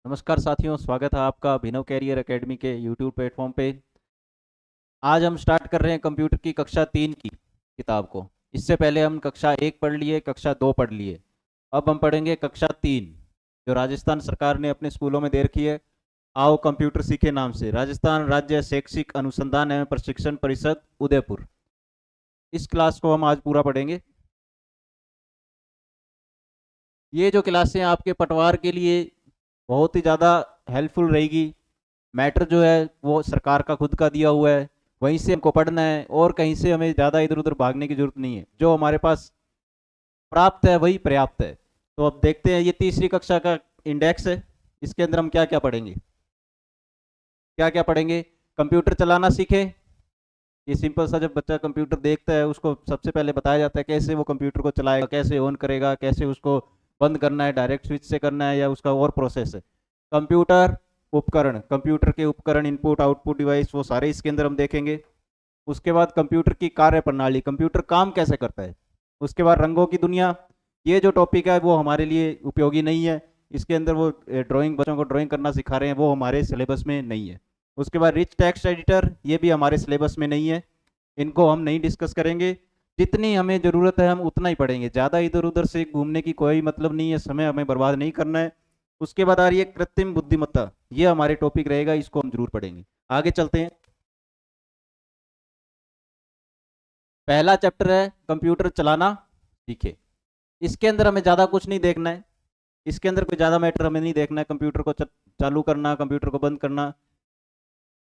नमस्कार साथियों, स्वागत है आपका अभिनव कैरियर एकेडमी के यूट्यूब प्लेटफॉर्म पे। आज हम स्टार्ट कर रहे हैं कंप्यूटर की कक्षा 3 की किताब को। इससे पहले हम कक्षा 1 पढ़ लिए, कक्षा 2 पढ़ लिए। अब हम पढ़ेंगे कक्षा 3, जो राजस्थान सरकार ने अपने स्कूलों में दे रखी है। आओ कंप्यूटर सीखे नाम से, राजस्थान राज्य शैक्षिक अनुसंधान एवं प्रशिक्षण परिषद उदयपुर। इस क्लास को हम आज पूरा पढ़ेंगे। ये जो क्लासें आपके पटवार के लिए बहुत ही ज़्यादा हेल्पफुल रहेगी। मैटर जो है वो सरकार का खुद का दिया हुआ है, वहीं से हमको पढ़ना है और कहीं से हमें ज़्यादा इधर उधर भागने की जरूरत नहीं है। जो हमारे पास प्राप्त है वही पर्याप्त है। तो अब देखते हैं, ये तीसरी कक्षा का इंडेक्स है। इसके अंदर हम क्या क्या पढ़ेंगे, क्या क्या पढ़ेंगे। कंप्यूटर चलाना सीखे। ये सिंपल सा, जब बच्चा कंप्यूटर देखता है उसको सबसे पहले बताया जाता है कैसे वो कंप्यूटर को चलाएगा, कैसे ऑन करेगा, कैसे उसको बंद करना है, डायरेक्ट स्विच से करना है या उसका और प्रोसेस है। कंप्यूटर उपकरण, कंप्यूटर के उपकरण, इनपुट आउटपुट डिवाइस, वो सारे इसके अंदर हम देखेंगे। उसके बाद कंप्यूटर की कार्य प्रणाली, कंप्यूटर काम कैसे करता है। उसके बाद रंगों की दुनिया। ये जो टॉपिक है वो हमारे लिए उपयोगी नहीं है। इसके अंदर वो ड्राइंग, बच्चों को ड्राइंग करना सिखा रहे हैं, वो हमारे सिलेबस में नहीं है। उसके बाद रिच टेक्स्ट एडिटर, ये भी हमारे सिलेबस में नहीं है। इनको हम नहीं डिस्कस करेंगे। जितनी हमें ज़रूरत है हम उतना ही पढ़ेंगे, ज़्यादा इधर उधर से घूमने की कोई मतलब नहीं है, समय हमें बर्बाद नहीं करना है। उसके बाद आ रही है कृत्रिम बुद्धिमत्ता, ये हमारे टॉपिक रहेगा, इसको हम जरूर पढ़ेंगे। आगे चलते हैं। पहला चैप्टर है कंप्यूटर चलाना सीखे। इसके अंदर हमें ज़्यादा कुछ नहीं देखना है। इसके अंदर कोई ज़्यादा मैटर हमें नहीं देखना है। कंप्यूटर को चालू करना, कंप्यूटर को बंद करना,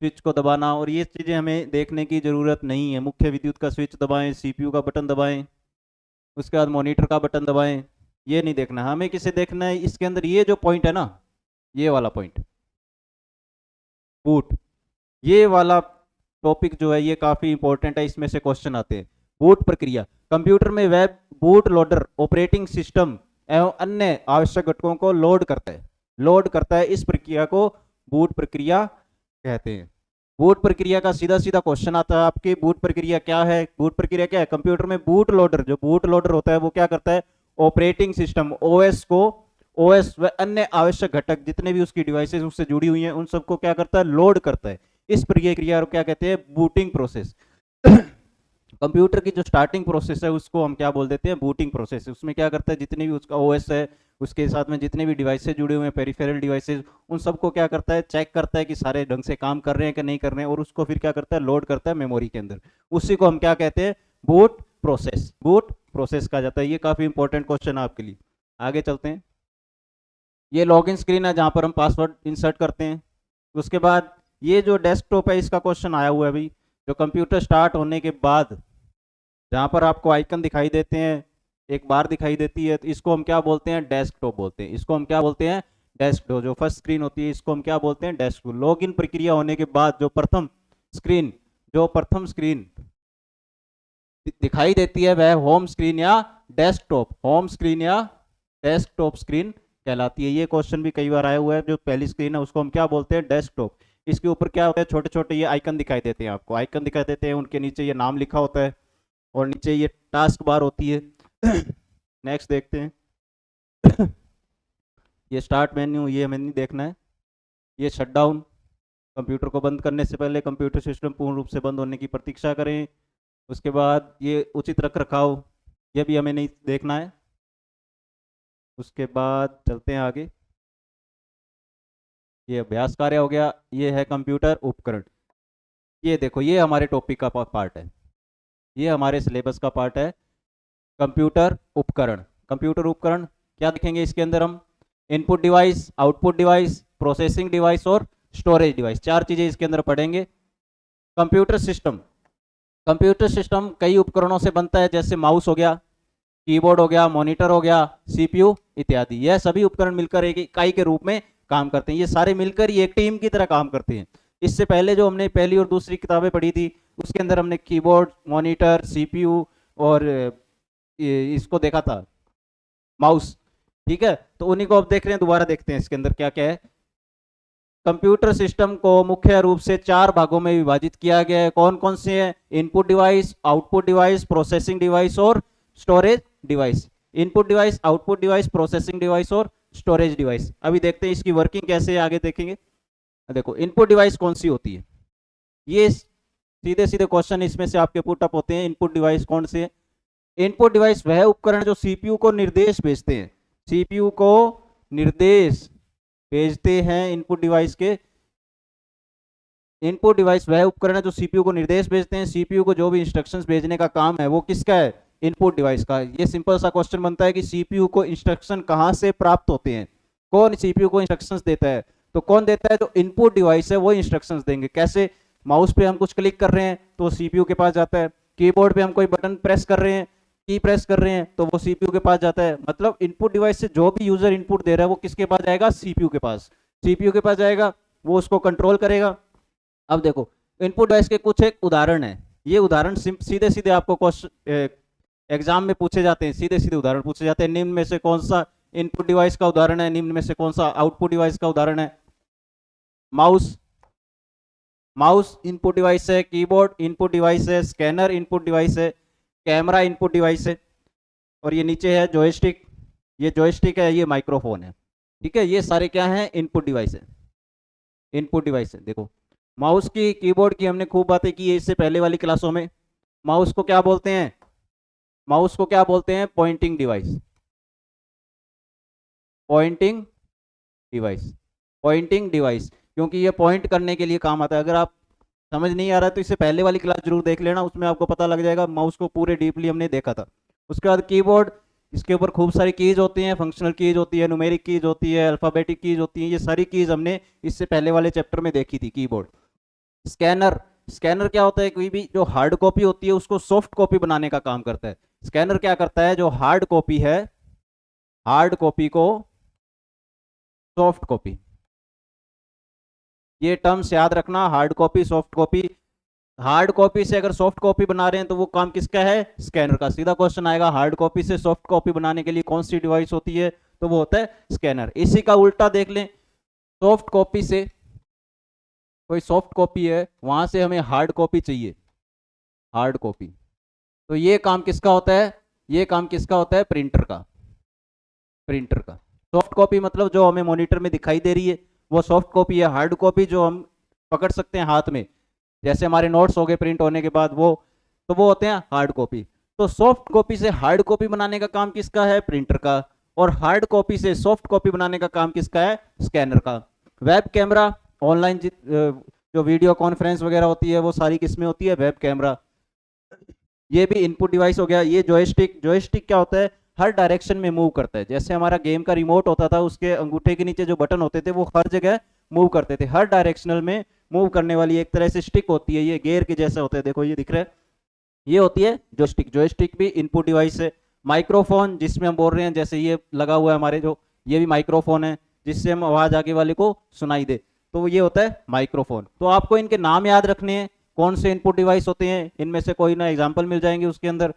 स्विच को दबाना, और ये चीज़ें हमें देखने की ज़रूरत नहीं है। मुख्य विद्युत का स्विच दबाएं, सीपीयू का बटन दबाएं, उसके बाद मॉनिटर का बटन दबाएं, ये नहीं देखना है हमें। किसे देखना है इसके अंदर, ये जो पॉइंट है ना, ये वाला पॉइंट, बूट, ये वाला टॉपिक जो है ये काफ़ी इंपॉर्टेंट है। इसमें से क्वेश्चन आते हैं। बूट प्रक्रिया, कंप्यूटर में web boot loader operating system एवं अन्य आवश्यक घटकों को लोड करता है। इस प्रक्रिया को बूट प्रक्रिया कहते हैं। बूट प्रक्रिया का सीधा सीधा क्वेश्चन आता है आपके, बूट प्रक्रिया क्या है। बूट प्रक्रिया क्या है, कंप्यूटर में बूट लोडर, जो बूट लोडर होता है वो क्या करता है, ऑपरेटिंग सिस्टम ओएस को, ओएस व अन्य आवश्यक घटक जितने भी उसकी डिवाइसेस उससे जुड़ी हुई हैं उन सबको क्या करता है, लोड करता है। इस प्रक्रिया को क्या कहते हैं, बूटिंग प्रोसेस। कंप्यूटर की जो स्टार्टिंग प्रोसेस है उसको हम क्या बोल देते हैं, बूटिंग प्रोसेस। उसमें क्या करता है, जितने भी उसका ओएस है उसके साथ में जितने भी डिवाइसेस जुड़े हुए हैं, पेरिफेरल डिवाइसेस, उन सबको क्या करता है, चेक करता है कि सारे ढंग से काम कर रहे हैं कि नहीं कर रहे हैं, और उसको फिर क्या करता है, लोड करता है मेमोरी के अंदर। उसी को हम क्या कहते हैं, बूट प्रोसेस। बूट प्रोसेस कहा जाता है। ये काफी इंपॉर्टेंट क्वेश्चन है आपके लिए। आगे चलते हैं। ये लॉगिन स्क्रीन है जहां पर हम पासवर्ड इंसर्ट करते हैं। उसके बाद ये जो डेस्कटॉप है, इसका क्वेश्चन आया हुआ है अभी, जो कंप्यूटर स्टार्ट होने के बाद जहां पर आपको आइकन दिखाई देते हैं, एक बार दिखाई देती है, तो इसको हम क्या बोलते हैं, डेस्कटॉप बोलते हैं। इसको हम क्या बोलते हैं, डेस्कटॉप। जो फर्स्ट स्क्रीन होती है इसको हम क्या बोलते हैं, डेस्कटॉप। लॉगिन प्रक्रिया होने के बाद स्क्रीन जो प्रथम स्क्रीन दिखाई देती है वह होम स्क्रीन या डेस्कटॉप, होम स्क्रीन या डेस्कटॉप स्क्रीन कहलाती है। ये क्वेश्चन भी कई बार आया हुआ है। जो पहली स्क्रीन है उसको हम क्या बोलते हैं, डेस्कटॉप। इसके ऊपर क्या होता है, छोटे छोटे ये आइकन दिखाई देते हैं, आपको आइकन दिखाई देते हैं, उनके नीचे ये नाम लिखा होता है और नीचे ये टास्क बार होती है। नेक्स्ट देखते हैं। ये स्टार्ट मेन्यू, ये हमें नहीं देखना है। ये शटडाउन, कंप्यूटर को बंद करने से पहले कंप्यूटर सिस्टम पूर्ण रूप से बंद होने की प्रतीक्षा करें। उसके बाद ये उचित रख रखाव, ये भी हमें नहीं देखना है। उसके बाद चलते हैं आगे। ये अभ्यास कार्य हो गया। ये है कंप्यूटर उपकरण। ये देखो, ये हमारे टॉपिक का पार्ट है, ये हमारे सिलेबस का पार्ट है। कंप्यूटर उपकरण, कंप्यूटर उपकरण क्या देखेंगे इसके अंदर हम, input device, output device, processing device और स्टोरेज डिवाइस, चार चीजें इसके अंदर पढ़ेंगे। कंप्यूटर सिस्टम, कंप्यूटर सिस्टम कई उपकरणों से बनता है, जैसे माउस हो गया, कीबोर्ड हो गया, मॉनिटर हो गया, सीपीयू इत्यादि। यह सभी उपकरण मिलकर एक इकाई के रूप में काम करते हैं। ये सारे मिलकर ही एक टीम की तरह काम करते हैं। इससे पहले जो हमने पहली और दूसरी किताबें पढ़ी थी उसके अंदर हमने कीबोर्ड, मॉनिटर, सीपीयू और इसको देखा था, माउस। ठीक है, तो उन्हीं को अब देख रहे हैं, दोबारा देखते हैं इसके अंदर क्या क्या है। कंप्यूटर सिस्टम को मुख्य रूप से चार भागों में विभाजित किया गया है। कौन कौन से हैं, input device, output device, processing device और storage device. Input device, output device, processing device और स्टोरेज डिवाइस। अभी देखते हैं इसकी वर्किंग कैसे है, आगे देखेंगे। देखो इनपुट डिवाइस कौन सी होती है, ये सीधे सीधे क्वेश्चन इसमें से आपके पुट अप होते हैं। इनपुट डिवाइस कौन से है? इनपुट डिवाइस वह उपकरण जो सीपीयू को निर्देश भेजते हैं, सीपीयू को निर्देश भेजते हैं। इनपुट डिवाइस के इनपुट डिवाइस वह उपकरण है जो सीपीयू को निर्देश भेजते हैं। सीपीयू को जो भी इंस्ट्रक्शंस भेजने का काम है वो किसका है? इनपुट डिवाइस का। ये सिंपल सा क्वेश्चन बनता है कि सीपीयू को इंस्ट्रक्शन कहां से प्राप्त होते हैं, कौन सीपीयू को इंस्ट्रक्शंस देता है? तो कौन देता है? जो इनपुट डिवाइस है वो इंस्ट्रक्शंस देंगे। कैसे? माउस पे हम कुछ क्लिक कर रहे हैं तो सीपीयू के पास जाता है, कीबोर्ड पे हम कोई बटन प्रेस कर रहे हैं, की प्रेस कर रहे हैं तो वो सीपीयू के पास जाता है। मतलब इनपुट डिवाइस से जो भी यूजर इनपुट दे रहा है वो किसके पास जाएगा? सीपीयू के पास। सीपीयू के पास जाएगा, वो उसको कंट्रोल करेगा। अब देखो इनपुट डिवाइस के कुछ एक उदाहरण है, ये उदाहरण सीधे सीधे आपको क्वेश्चन एग्जाम में पूछे जाते हैं, सीधे सीधे उदाहरण पूछे जाते हैं। निम्न में से कौन सा इनपुट डिवाइस का उदाहरण है, निम्न में से कौन सा आउटपुट डिवाइस का उदाहरण है? माउस, माउस इनपुट डिवाइस है, कीबोर्ड इनपुट डिवाइस है, स्कैनर इनपुट डिवाइस है, कैमरा इनपुट डिवाइस है, और ये नीचे है जॉयस्टिक, ये जॉयस्टिक है, ये माइक्रोफोन है। ठीक है, ये सारे क्या हैं? इनपुट डिवाइस है, इनपुट डिवाइस है। देखो माउस की, कीबोर्ड की हमने खूब बातें की है इससे पहले वाली क्लासों में। माउस को क्या बोलते हैं? माउस को क्या बोलते हैं? Pointing device, pointing device, pointing device, क्योंकि ये पॉइंट करने के लिए काम आता है। अगर आप समझ नहीं आ रहा है तो इससे पहले वाली क्लास जरूर देख लेना, उसमें आपको पता लग जाएगा। माउस को पूरे डीपली हमने देखा था। उसके बाद कीबोर्ड, इसके ऊपर खूब सारी कीज होती हैं, फंक्शनल कीज होती है, न्यूमेरिक कीज होती है, अल्फाबेटिक कीज होती है, ये सारी कीज हमने इससे पहले वाले चैप्टर में देखी थी। कीबोर्ड, स्कैनर, स्कैनर क्या होता है? कोई भी जो हार्ड कॉपी होती है उसको सॉफ्ट कॉपी बनाने का काम करता है। स्कैनर क्या करता है? जो हार्ड कॉपी है, हार्ड कॉपी को सॉफ्ट कॉपी, ये टर्म्स याद रखना, hard copy soft copy. Hard copy से अगर सॉफ्ट कॉपी बना रहे हैं तो वो काम किसका है? स्कैनर का। सीधा क्वेश्चन आएगा, हार्ड कॉपी से सॉफ्ट कॉपी बनाने के लिए कौन सी डिवाइस होती है? तो वो होता है स्कैनर। इसी का उल्टा देख लें, सॉफ्ट कॉपी से, कोई सॉफ्ट कॉपी है वहां से हमें हार्ड कॉपी चाहिए, हार्ड कॉपी, तो ये काम किसका होता है? ये काम किसका होता है? प्रिंटर का, प्रिंटर का। सॉफ्ट कॉपी मतलब जो हमें मॉनिटर में दिखाई दे रही है वो सॉफ्ट कॉपी है। हार्ड कॉपी जो हम पकड़ सकते हैं हाथ में, जैसे हमारे नोट्स हो गए प्रिंट होने के बाद, वो तो वो होते हैं हार्ड कॉपी। तो सॉफ्ट कॉपी से हार्ड कॉपी बनाने का काम किसका है? प्रिंटर का। और हार्ड कॉपी से सॉफ्ट कॉपी बनाने का काम किसका है? स्कैनर का। वेब कैमरा, ऑनलाइन जो वीडियो कॉन्फ्रेंस वगैरह होती है वो सारी किसमें होती है? Web camera. ये भी इनपुट डिवाइस हो गया। ये जॉयस्टिक, जॉयस्टिक क्या होता है? हर डायरेक्शन में मूव करता है। जैसे हमारा गेम का रिमोट होता था, उसके अंगूठे के नीचे जो बटन होते थे वो हर जगह मूव करते थे, हर डायरेक्शनल में मूव करने वाली एक तरह से स्टिक होती है, ये गेयर के जैसा होता है, देखो ये दिख रहा है, ये होती है जॉयस्टिक। जॉयस्टिक भी इनपुट डिवाइस है। माइक्रोफोन, जिसमें हम बोल रहे हैं, जैसे ये लगा हुआ है हमारे, जो ये भी माइक्रोफोन है, जिससे हम आवाज आगे वाले को सुनाई दे, तो ये होता है माइक्रोफोन। तो आपको इनके नाम याद रखने हैं, कौन से इनपुट डिवाइस होते हैं, इनमें से कोई ना एग्जाम्पल मिल जाएंगे उसके अंदर।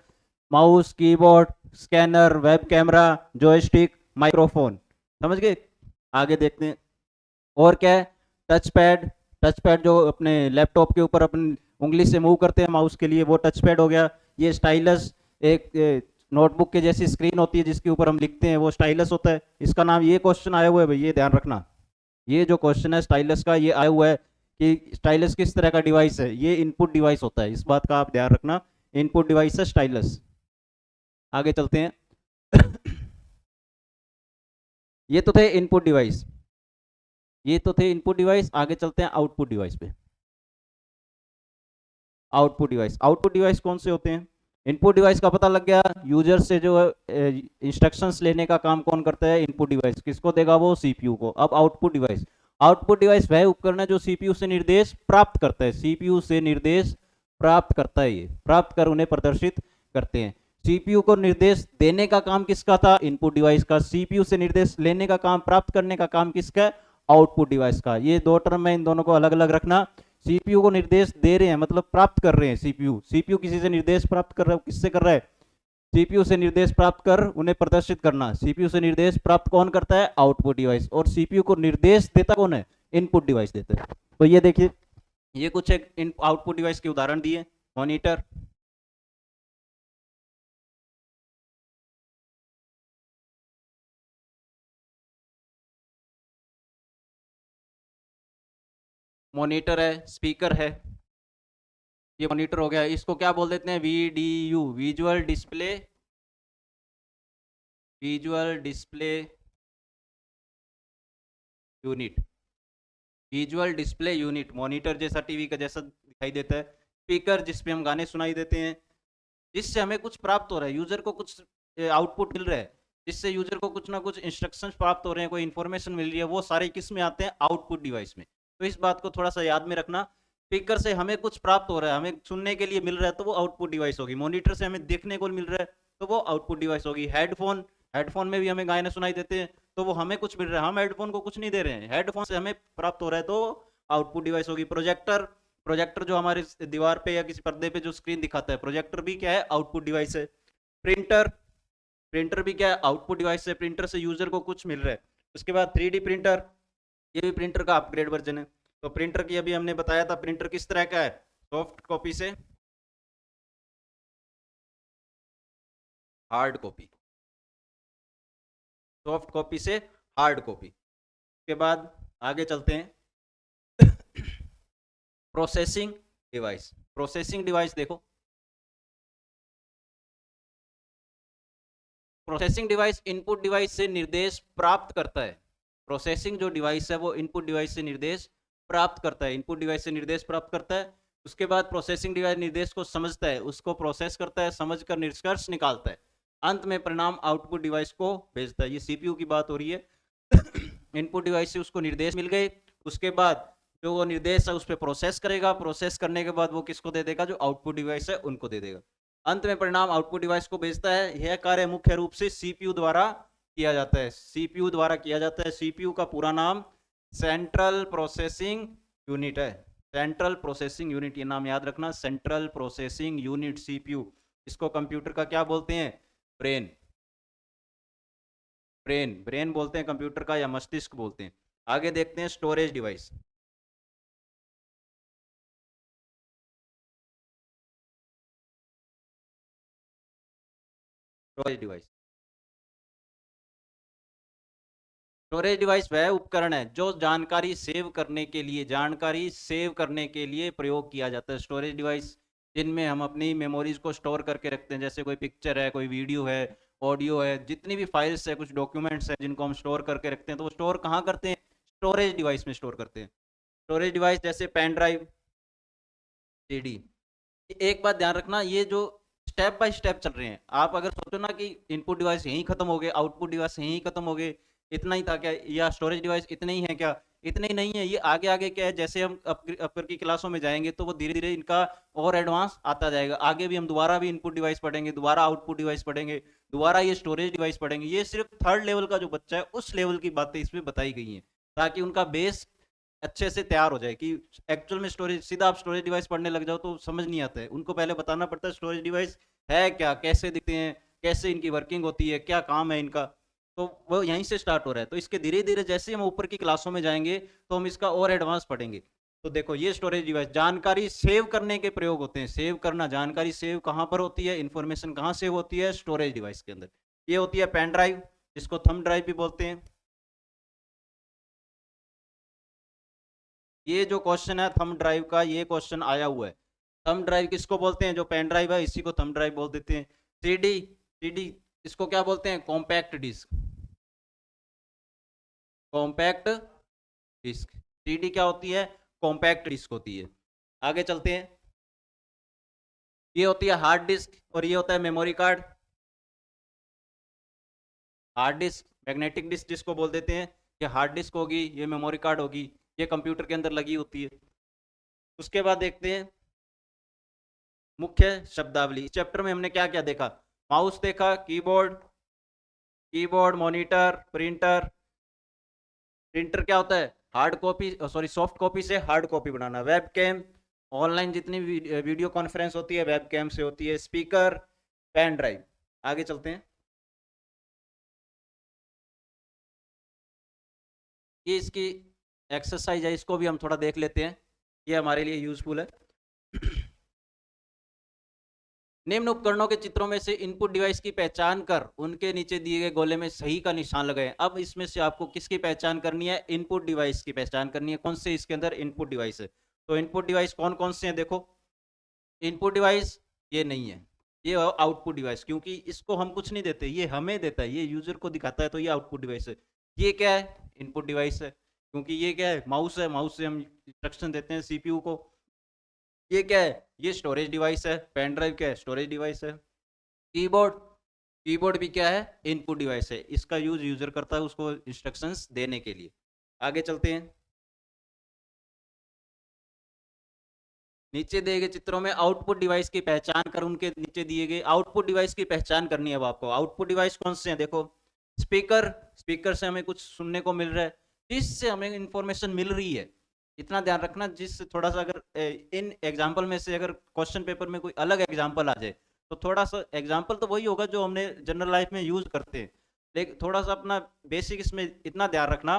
Mouse, keyboard, scanner, web camera, joystick, microphone. समझ गए? आगे देखते हैं और क्या है। टच पैड, टच पैड जो अपने लैपटॉप के ऊपर अपनी उंगली से मूव करते हैं माउस के लिए, वो टच पैड हो गया। ये स्टाइलस, एक नोटबुक के जैसी स्क्रीन होती है जिसके ऊपर हम लिखते हैं, वो स्टाइलस होता है। इसका नाम, ये क्वेश्चन आया हुआ है भाई, ये ध्यान रखना, ये जो क्वेश्चन है स्टाइलस का, ये आया हुआ है कि स्टाइलस किस तरह का डिवाइस है? ये इनपुट डिवाइस होता है, इस बात का आप ध्यान रखना। इनपुट डिवाइस है स्टाइलस। आगे चलते हैं। ये तो थे इनपुट डिवाइस, ये तो थे इनपुट डिवाइस। आगे चलते हैं आउटपुट डिवाइस पे। आउटपुट डिवाइस, आउटपुट डिवाइस कौन से होते हैं? इनपुट डिवाइस का पता लग गया, यूजर से जो इंस्ट्रक्शंस लेने का काम कौन करता है? Input device. किसको देगा वो? सीपीयू को। अब आउटपुट डिवाइस, आउटपुट डिवाइस वह उपकरण है जो सीपीयू से निर्देश प्राप्त करता है, सीपीयू से निर्देश प्राप्त करता है, ये प्राप्त कर उन्हें प्रदर्शित करते हैं। सीपीयू को निर्देश देने का काम किसका था? इनपुट डिवाइस का। सीपीयू से निर्देश लेने का काम, प्राप्त करने का काम किसका है? आउटपुट डिवाइस का। ये दो टर्म है, इन दोनों को अलग अलग रखना। सीपीयू को निर्देश दे रहे हैं मतलब प्राप्त कर रहे हैं। सीपीयू, सीपीयू किसी से निर्देश प्राप्त कर रहा है, किससे कर रहा है? सीपीयू से निर्देश प्राप्त कर उन्हें प्रदर्शित करना। सीपीयू से निर्देश प्राप्त कौन करता है? Output device. और सीपीयू को निर्देश देता कौन है? इनपुट डिवाइस देता है। तो ये देखिए, ये कुछ एक आउटपुट डिवाइस के उदाहरण दिए। मॉनिटर, मॉनिटर है, स्पीकर है, ये मॉनिटर हो गया। इसको क्या बोल देते हैं? VDU, visual display unit, visual display unit. Monitor जैसा टीवी का जैसा दिखाई देता है। स्पीकर जिसपे हम गाने सुनाई देते हैं, जिससे हमें कुछ प्राप्त हो रहा है, यूजर को कुछ आउटपुट मिल रहा है, जिससे यूजर को कुछ ना कुछ इंस्ट्रक्शंस प्राप्त हो रहे हैं, कोई इंफॉर्मेशन मिल रही है, वो सारे किस में आते हैं? आउटपुट डिवाइस में। तो इस बात को थोड़ा सा याद में रखना। स्पीकर से हमें कुछ प्राप्त हो रहा है, हमें सुनने के लिए मिल रहा है, तो वो आउटपुट डिवाइस होगी। मॉनिटर से हमें देखने को मिल रहा है, तो वो आउटपुट डिवाइस होगी। हेडफोन, हेडफोन में भी हमें गाने सुनाई देते हैं, तो वो हमें कुछ मिल रहा है, हम हेडफोन को कुछ नहीं दे रहे हैं, हेडफोन से हमें प्राप्त हो रहा है, तो आउटपुट डिवाइस होगी। प्रोजेक्टर, प्रोजेक्टर जो हमारे दीवार पे या किसी पर्दे पे जो स्क्रीन दिखाता है, प्रोजेक्टर भी क्या है? आउटपुट डिवाइस है। प्रिंटर, प्रिंटर भी क्या है? आउटपुट डिवाइस है। प्रिंटर से यूजर को कुछ मिल रहा है। उसके बाद 3D प्रिंटर, ये भी प्रिंटर का अपग्रेड वर्जन है। तो प्रिंटर की अभी हमने बताया था, प्रिंटर किस तरह का है? सॉफ्ट कॉपी से हार्ड कॉपी, सॉफ्ट कॉपी से हार्ड कॉपी। उसके बाद आगे चलते हैं। प्रोसेसिंग डिवाइस, प्रोसेसिंग डिवाइस देखो, प्रोसेसिंग डिवाइस इनपुट डिवाइस से निर्देश प्राप्त करता है। प्रोसेसिंग जो डिवाइस है वो इनपुट डिवाइस से निर्देश प्राप्त करता है, इनपुट डिवाइस से निर्देश प्राप्त करता है। उसके बाद प्रोसेसिंग डिवाइस निर्देश को समझता है, उसको प्रोसेस करता है, समझकर निष्कर्ष निकालता है, अंत में परिणाम आउटपुट डिवाइस को भेजता है। ये सीपीयू की बात हो रही है। इनपुट डिवाइस से उसको निर्देश मिल गए, उसके बाद जो वो निर्देश है उस पर प्रोसेस करेगा, प्रोसेस करने के बाद वो किसको दे देगा? जो आउटपुट डिवाइस है उनको दे देगा, अंत में परिणाम आउटपुट डिवाइस को भेजता है। यह कार्य मुख्य रूप से सीपीयू द्वारा किया जाता है, सीपीयू द्वारा किया जाता है। सीपीयू का पूरा नाम सेंट्रल प्रोसेसिंग यूनिट है, सेंट्रल प्रोसेसिंग यूनिट, ये नाम याद रखना, सेंट्रल प्रोसेसिंग यूनिट, सीपीयू। इसको कंप्यूटर का क्या बोलते हैं? ब्रेन, ब्रेन, ब्रेन बोलते हैं कंप्यूटर का, या मस्तिष्क बोलते हैं। आगे देखते हैं storage device. Storage device, storage device वह उपकरण है जो जानकारी सेव करने के लिए, जानकारी सेव करने के लिए प्रयोग किया जाता है। स्टोरेज डिवाइस जिनमें हम अपनी मेमोरीज को स्टोर करके रखते हैं, जैसे कोई पिक्चर है, कोई वीडियो है, ऑडियो है, जितनी भी फाइल्स है, कुछ डॉक्यूमेंट्स हैं जिनको हम स्टोर करके रखते हैं, तो वो स्टोर कहाँ करते हैं? स्टोरेज डिवाइस में स्टोर करते हैं। स्टोरेज डिवाइस जैसे पेन ड्राइव, सीडी। एक बात ध्यान रखना, ये जो स्टेप बाय स्टेप चल रहे हैं, आप अगर सोचो ना कि इनपुट डिवाइस यहीं खत्म हो गए, आउटपुट डिवाइस यहीं खत्म हो गए, इतना ही था क्या, या स्टोरेज डिवाइस इतने ही है क्या? इतने ही नहीं है, ये आगे आगे क्या है, जैसे हम अपर की क्लासों में जाएंगे तो वो धीरे धीरे इनका और एडवांस आता जाएगा। आगे भी हम दोबारा भी इनपुट डिवाइस पढ़ेंगे, दोबारा आउटपुट डिवाइस पढ़ेंगे, दोबारा ये स्टोरेज डिवाइस पढ़ेंगे। ये सिर्फ थर्ड लेवल का जो बच्चा है उस लेवल की बातें इसमें बताई गई हैं, ताकि उनका बेस अच्छे से तैयार हो जाए। कि एक्चुअल में स्टोरेज, सीधा आप स्टोरेज डिवाइस पढ़ने लग जाओ तो समझ नहीं आता है, उनको पहले बताना पड़ता है स्टोरेज डिवाइस है क्या, कैसे दिखते हैं, कैसे इनकी वर्किंग होती है, क्या काम है इनका। तो वो यहीं से स्टार्ट हो रहा है। तो इसके धीरे धीरे जैसे हम ऊपर की क्लासों में जाएंगे तो हम इसका और एडवांस पढ़ेंगे। तो देखो, ये स्टोरेज डिवाइस जानकारी सेव करने के प्रयोग होते हैं। सेव करना, जानकारी सेव कहाँ पर होती है, इंफॉर्मेशन कहाँ सेव होती है? स्टोरेज डिवाइस के अंदर। ये होती है पेन ड्राइव, जिसको थंब ड्राइव भी बोलते हैं। ये जो क्वेश्चन है थंब ड्राइव का, ये क्वेश्चन आया हुआ है। थंब ड्राइव किसको बोलते हैं? जो पेन ड्राइव है इसी को थंब ड्राइव बोल देते हैं। सीडी, सीडी इसको क्या बोलते हैं? Compact disc, compact disc. CD क्या होती है? कॉम्पैक्ट डिस्क होती है। आगे चलते हैं। ये होती है हार्ड डिस्क और ये होता है memory card. Hard disk, magnetic disk जिसको बोल देते हैं, ये हार्ड डिस्क होगी, ये मेमोरी कार्ड होगी, ये कंप्यूटर के अंदर लगी होती है। उसके बाद देखते हैं मुख्य शब्दावली। इस चैप्टर में हमने क्या क्या देखा? माउस देखा, keyboard, keyboard, monitor, printer. Printer क्या होता है? Hard copy, sorry soft copy से हार्ड कॉपी बनाना। वेब कैम, ऑनलाइन जितनी वीडियो कॉन्फ्रेंस होती है वेब कैम से होती है। Speaker, pen drive. आगे चलते हैं। ये इसकी एक्सरसाइज है, इसको भी हम थोड़ा देख लेते हैं, ये हमारे लिए यूजफुल है। निम्न उपकरणों के चित्रों में से इनपुट डिवाइस की पहचान कर उनके नीचे दिए गए गोले में सही का निशान लगाएं। अब इसमें से आपको किसकी पहचान करनी है? इनपुट डिवाइस की पहचान करनी है। कौन से इसके अंदर इनपुट डिवाइस है? तो इनपुट डिवाइस कौन कौन से हैं देखो। इनपुट डिवाइस ये नहीं है, ये आउटपुट डिवाइस, क्योंकि इसको हम कुछ नहीं देते, ये हमें देता है, ये यूजर को दिखाता है, तो ये आउटपुट डिवाइस है। ये क्या है? इनपुट डिवाइस है, क्योंकि ये क्या है? माउस है, माउस से हम इंस्ट्रक्शन देते हैं सीपीयू को। ये क्या है? ये स्टोरेज डिवाइस है। पेन ड्राइव क्या है? स्टोरेज डिवाइस है। कीबोर्ड, कीबोर्ड भी क्या है? इनपुट डिवाइस है। इसका यूज यूजर करता है उसको इंस्ट्रक्शंस देने के लिए। आगे चलते हैं। नीचे दिए गए चित्रों में आउटपुट डिवाइस की पहचान कर उनके नीचे दिए गए आउटपुट डिवाइस की पहचान करनी है। अब आपको आउटपुट डिवाइस कौन से हैं देखो। स्पीकर, स्पीकर से हमें कुछ सुनने को मिल रहा है, जिससे हमें इंफॉर्मेशन मिल रही है। इतना ध्यान रखना, जिससे थोड़ा सा अगर इन एग्जाम्पल में से अगर क्वेश्चन पेपर में कोई अलग एग्जाम्पल आ जाए, तो थोड़ा सा एग्जाम्पल तो वही होगा जो हमने जनरल लाइफ में यूज करते हैं, लेकिन थोड़ा सा अपना बेसिक इसमें इतना ध्यान रखना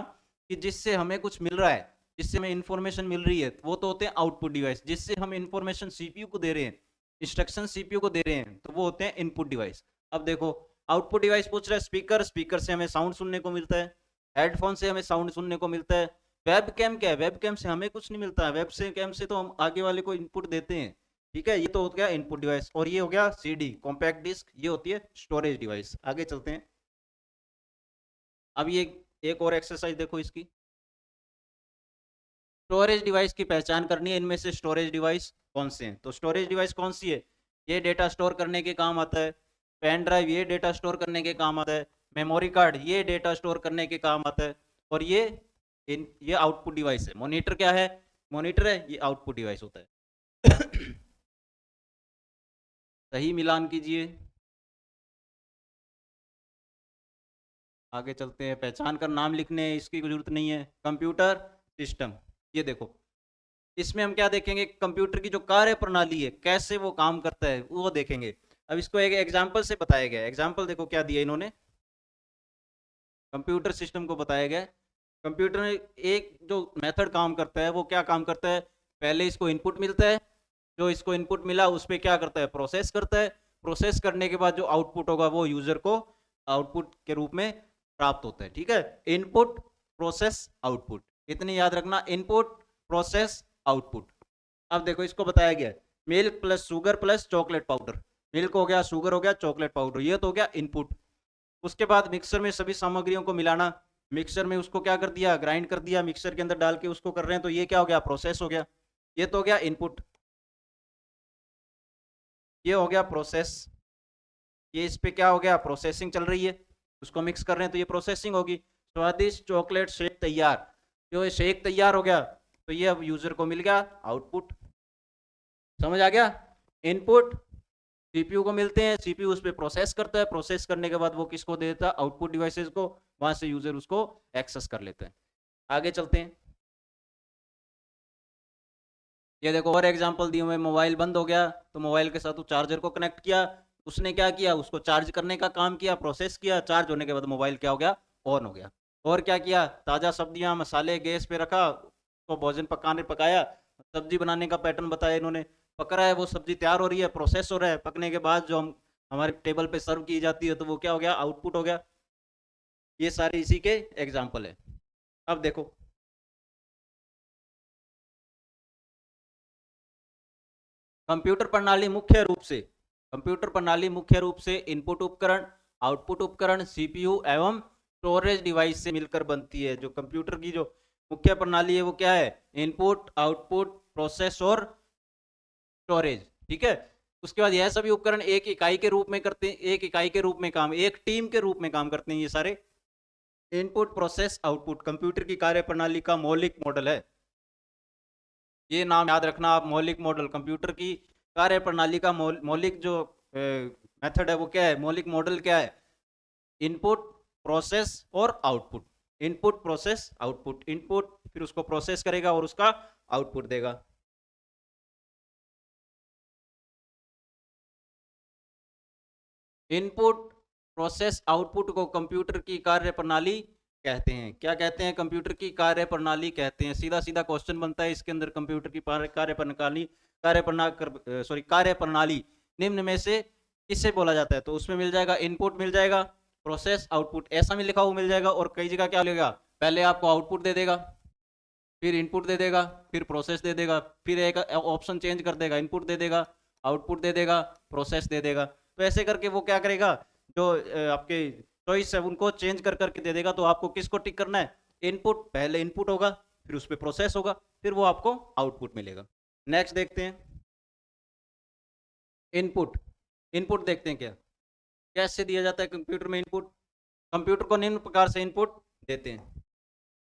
कि जिससे हमें कुछ मिल रहा है, जिससे हमें इंफॉर्मेशन मिल रही है, वो तो होते हैं आउटपुट डिवाइस। जिससे हम इंफॉर्मेशन सीपीयू को दे रहे हैं, इंस्ट्रक्शन सीपीयू को दे रहे हैं, तो वो होते हैं इनपुट डिवाइस। अब देखो, आउटपुट डिवाइस पूछ रहा है स्पीकर, स्पीकर से हमें साउंड सुनने को मिलता है। हेडफोन से हमें साउंड सुनने को मिलता है। वेब कैम क्या है? वेब कैम से हमें कुछ नहीं मिलता है, वेब से कैम से तो हम आगे वाले को इनपुट देते हैं। ठीक है, ये तो हो गया इनपुट डिवाइस। और ये हो गया सीडी, कॉम्पैक्ट डिस्क, ये होती है स्टोरेज डिवाइस। आगे चलते हैं। अब ये एक और एक्सरसाइज देखो इसकी। स्टोरेज डिवाइस की पहचान करनी है, इनमें से स्टोरेज डिवाइस कौन से हैं। तो स्टोरेज डिवाइस कौन सी है? ये डेटा स्टोर करने के काम आता है। पेन ड्राइव, ये डेटा स्टोर करने के काम आता है। मेमोरी कार्ड, ये डेटा स्टोर करने के काम आता है। और ये आउटपुट डिवाइस है। मॉनिटर क्या है? मॉनिटर है, ये आउटपुट डिवाइस होता है। सही मिलान कीजिए। आगे चलते हैं। पहचान कर नाम लिखने इसकी कोई जरूरत नहीं है। कंप्यूटर सिस्टम, ये देखो, इसमें हम क्या देखेंगे? कंप्यूटर की जो कार्य प्रणाली है, कैसे वो काम करता है, वो देखेंगे। अब इसको एक एग्जांपल से बताया गया है। एग्जांपल देखो क्या दिया इन्होंने, कंप्यूटर सिस्टम को बताया गया है। कंप्यूटर में एक जो मेथड काम करता है, वो क्या काम करता है? पहले इसको इनपुट मिलता है, जो इसको इनपुट मिला उस पर क्या करता है? प्रोसेस करता है। प्रोसेस करने के बाद जो आउटपुट होगा वो यूजर को आउटपुट के रूप में प्राप्त होता है। ठीक है, इनपुट प्रोसेस आउटपुट, इतनी याद रखना, इनपुट प्रोसेस आउटपुट। अब देखो इसको बताया गया है, milk plus sugar plus chocolate powder. Milk हो गया, शुगर हो गया, चॉकलेट पाउडर, ये तो हो गया इनपुट। उसके बाद मिक्सर में सभी सामग्रियों को मिलाना। मिक्सर में उसको क्या कर दिया? ग्राइंड कर दिया, मिक्सर के अंदर डाल के उसको कर रहे हैं, तो ये क्या हो गया? प्रोसेस हो गया। ये तो हो गया इनपुट, ये हो गया प्रोसेस। ये इस पे क्या हो गया? प्रोसेसिंग चल रही है, उसको मिक्स कर रहे हैं, तो ये प्रोसेसिंग होगी। स्वादिष्ट चॉकलेट शेक तैयार, जो शेक तैयार हो गया, तो ये अब यूजर को मिल गया आउटपुट। समझ आ गया? इनपुट सीपीयू को मिलते हैं, सीपीयू उस पर प्रोसेस करता है, प्रोसेस करने के बाद वो किसको दे देता है? आउटपुट डिवाइसेस को। वहां से यूजर उसको एक्सेस कर लेते हैं। आगे चलते हैं। ये देखो और एग्जांपल दिए हुए। मोबाइल बंद हो गया, तो मोबाइल के साथ चार्जर को कनेक्ट किया, उसने क्या किया? उसको चार्ज करने का काम किया, प्रोसेस किया, चार्ज होने के बाद मोबाइल क्या हो गया? ऑन हो गया। और क्या किया? ताज़ा सब्जियां मसाले गैस पे रखा, तो भोजन पकाया, सब्जी बनाने का पैटर्न बताया इन्होंने। पक रहा है, वो सब्जी तैयार हो रही है, प्रोसेस हो रहा है, पकने के बाद जो हम हमारे टेबल पे सर्व की जाती है, तो वो क्या हो गया? आउटपुट हो गया। ये सारे इसी के एग्जाम्पल है। अब देखो, कंप्यूटर प्रणाली मुख्य रूप से कंप्यूटर प्रणाली मुख्य रूप से इनपुट उपकरण, आउटपुट उपकरण, सीपीयू एवं स्टोरेज डिवाइस से मिलकर बनती है। जो कंप्यूटर की जो मुख्य प्रणाली है वो क्या है? इनपुट, आउटपुट, प्रोसेस और स्टोरेज। ठीक है, उसके बाद यह सभी उपकरण एक इकाई के रूप में करते हैं, एक इकाई के रूप में काम, एक टीम के रूप में काम करते हैं। ये सारे इनपुट, प्रोसेस, आउटपुट कंप्यूटर की कार्य प्रणाली का मौलिक मॉडल है। ये नाम याद रखना आप, मौलिक मॉडल। कंप्यूटर की कार्य प्रणाली का मौलिक जो मेथड है वो क्या है? मौलिक मॉडल क्या है? इनपुट, प्रोसेस और output. Input, process, output. Input फिर उसको प्रोसेस करेगा और उसका आउटपुट देगा। इनपुट, प्रोसेस, आउटपुट को कंप्यूटर की कार्य प्रणाली कहते हैं। क्या कहते हैं? कंप्यूटर की कार्य प्रणाली कहते हैं। सीधा सीधा क्वेश्चन बनता है इसके अंदर, कंप्यूटर की कार्य प्रणाली, कार्य प्रणाली निम्न में से किससे बोला जाता है? तो उसमें मिल जाएगा इनपुट मिल जाएगा, प्रोसेस आउटपुट ऐसा में लिखा हुआ मिल जाएगा। और कई जगह क्या मिलेगा, पहले आपको आउटपुट दे देगा, फिर इनपुट दे देगा, फिर प्रोसेस दे देगा, फिर एक ऑप्शन चेंज कर देगा, इनपुट दे देगा, आउटपुट दे देगा, प्रोसेस दे देगा। तो ऐसे करके वो क्या करेगा, जो आपके चॉइस है उनको चेंज कर करके दे देगा। तो आपको किसको टिक करना है, इनपुट, पहले इनपुट होगा, फिर उस पर प्रोसेस होगा, फिर वो आपको आउटपुट मिलेगा। नेक्स्ट देखते हैं इनपुट। इनपुट देखते हैं क्या कैसे दिया जाता है कंप्यूटर में इनपुट। कंप्यूटर को निम्न प्रकार से इनपुट देते हैं।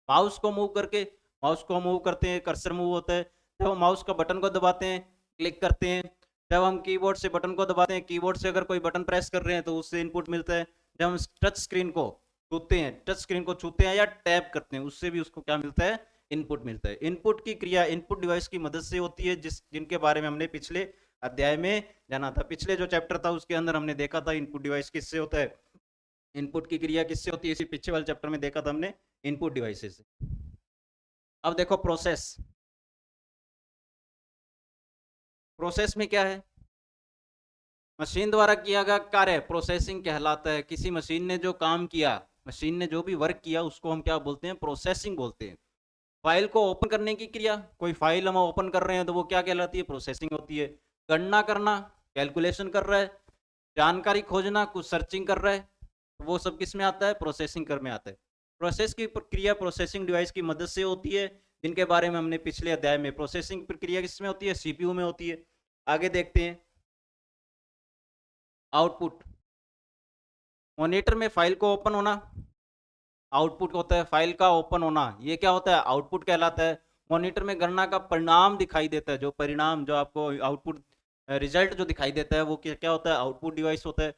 माउस को मूव करके, माउस को मूव करते हैं, कर्सर मूव होता है। जब हम माउस का बटन को दबाते हैं, क्लिक करते हैं। जब हम कीबोर्ड से बटन को दबाते हैं, कीबोर्ड से अगर कोई बटन प्रेस कर रहे हैं तो उससे इनपुट मिलता है। जब हम टच स्क्रीन को छूते हैं, टच स्क्रीन को छूते हैं या टैप करते हैं, उससे भी उसको क्या मिलता है, इनपुट मिलता है। इनपुट की क्रिया इनपुट डिवाइस की मदद से होती है, जिनके बारे में हमने पिछले अध्याय में जाना था। पिछले जो चैप्टर था उसके अंदर हमने देखा था इनपुट डिवाइस किससे होता है, इनपुट की क्रिया किससे होती है, इसी पीछे वाले चैप्टर में देखा था हमने इनपुट डिवाइसेस से। अब देखो प्रोसेस। प्रोसेस में क्या है, मशीन द्वारा किया गया कार्य प्रोसेसिंग कहलाता है। किसी मशीन ने जो काम किया, मशीन ने जो भी वर्क किया उसको हम क्या बोलते हैं, प्रोसेसिंग बोलते हैं। फाइल को ओपन करने की क्रिया, कोई फाइल हम ओपन कर रहे हैं तो वो क्या कहलाती है, प्रोसेसिंग होती है। गणना करना, कैलकुलेशन कर रहा है, जानकारी खोजना, कुछ सर्चिंग कर रहा है, तो वो सब किस में आता है, प्रोसेसिंग कर में आता है। प्रोसेस की प्रक्रिया प्रोसेसिंग डिवाइस की मदद से होती है, जिनके बारे में हमने पिछले अध्याय में, प्रोसेसिंग प्रक्रिया किसमें होती है, सीपीयू में होती है। आगे देखते हैं आउटपुट। मॉनिटर में फाइल को ओपन होना आउटपुट होता है, फाइल का ओपन होना ये क्या होता है, आउटपुट कहलाता है। मॉनिटर में गणना का परिणाम दिखाई देता है, जो परिणाम जो आपको आउटपुट रिजल्ट जो दिखाई देता है वो क्या क्या होता है, आउटपुट डिवाइस होता है।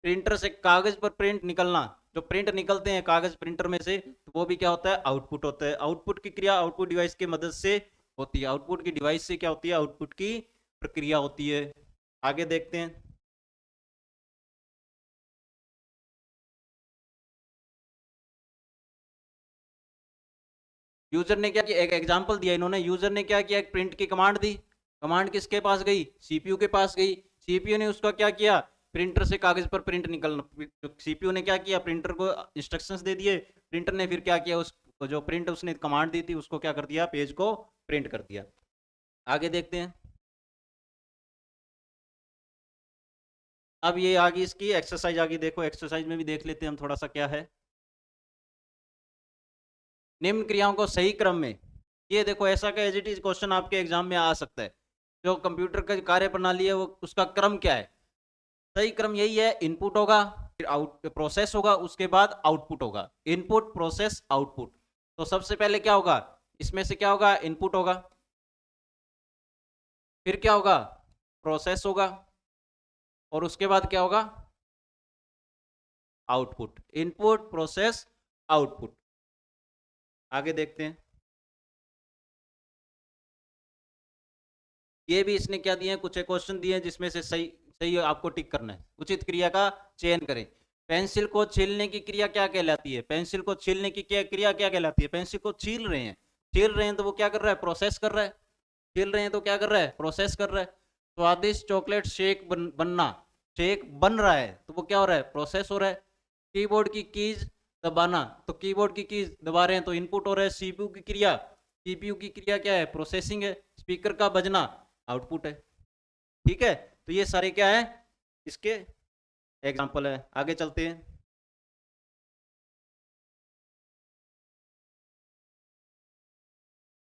प्रिंटर से कागज पर प्रिंट निकलना, जो प्रिंट निकलते हैं कागज प्रिंटर में से, तो वो भी क्या होता है, आउटपुट होता है। आउटपुट की क्रिया आउटपुट डिवाइस की मदद से होती है, आउटपुट की डिवाइस से क्या होती है, आउटपुट की प्रक्रिया होती है। आगे देखते हैं यूजर ने क्या किया, एक एग्जांपल दिया इन्होंने। यूजर ने क्या किया, एक प्रिंट की कमांड दी, कमांड किसके पास गई, सीपीयू के पास गई। सीपीयू ने उसका क्या किया, प्रिंटर से कागज पर प्रिंट निकलना, सीपीयू ने क्या किया, प्रिंटर को इंस्ट्रक्शंस दे दिए। प्रिंटर ने फिर क्या किया, उस जो प्रिंट उसने कमांड दी थी उसको क्या कर दिया, पेज को प्रिंट कर दिया। आगे देखते हैं। अब ये आगे इसकी एक्सरसाइज आगे देखो, एक्सरसाइज में भी देख लेते हैं हम थोड़ा सा क्या है। निम्न क्रियाओं को सही क्रम में, ये देखो ऐसा का एज इट इज क्वेश्चन आपके एग्जाम में आ सकता है। जो कंप्यूटर का कार्य प्रणाली है वो उसका क्रम क्या है, सही क्रम यही है, इनपुट होगा, फिर आउट प्रोसेस होगा, उसके बाद आउटपुट होगा। Input process output. तो सबसे पहले क्या होगा, इसमें से क्या होगा, इनपुट होगा, फिर क्या होगा, प्रोसेस होगा, और उसके बाद क्या होगा, आउटपुट। Input process output. आगे देखते हैं। ये भी इसने क्या दिए हैं, कुछ क्वेश्चन दिए हैं जिसमें से सही सही आपको टिक करना है। उचित क्रिया का चयन करें। पेंसिल को छीलने की क्रिया क्या कहलाती है, पेंसिल को छीलने की क्रिया क्या कहलाती है, पेंसिल को छील रहे हैं, छील रहे हैं तो वो क्या कर रहा है, प्रोसेस कर रहा है। छील रहे हैं तो क्या कर रहा है, प्रोसेस कर रहा है। स्वादिष्ट चॉकलेट शेक बनना, शेक बन रहा है तो वो क्या हो रहा है, प्रोसेस हो रहा है। कीबोर्ड की कीज दबाना, तो कीबोर्ड की कीज दबा रहे हैं तो इनपुट हो रहा है। सीपीयू की क्रिया, सीपीयू की क्रिया क्या है, प्रोसेसिंग है। स्पीकर का बजना आउटपुट है। ठीक है, तो ये सारे क्या है, इसके एग्जाम्पल है। आगे चलते हैं।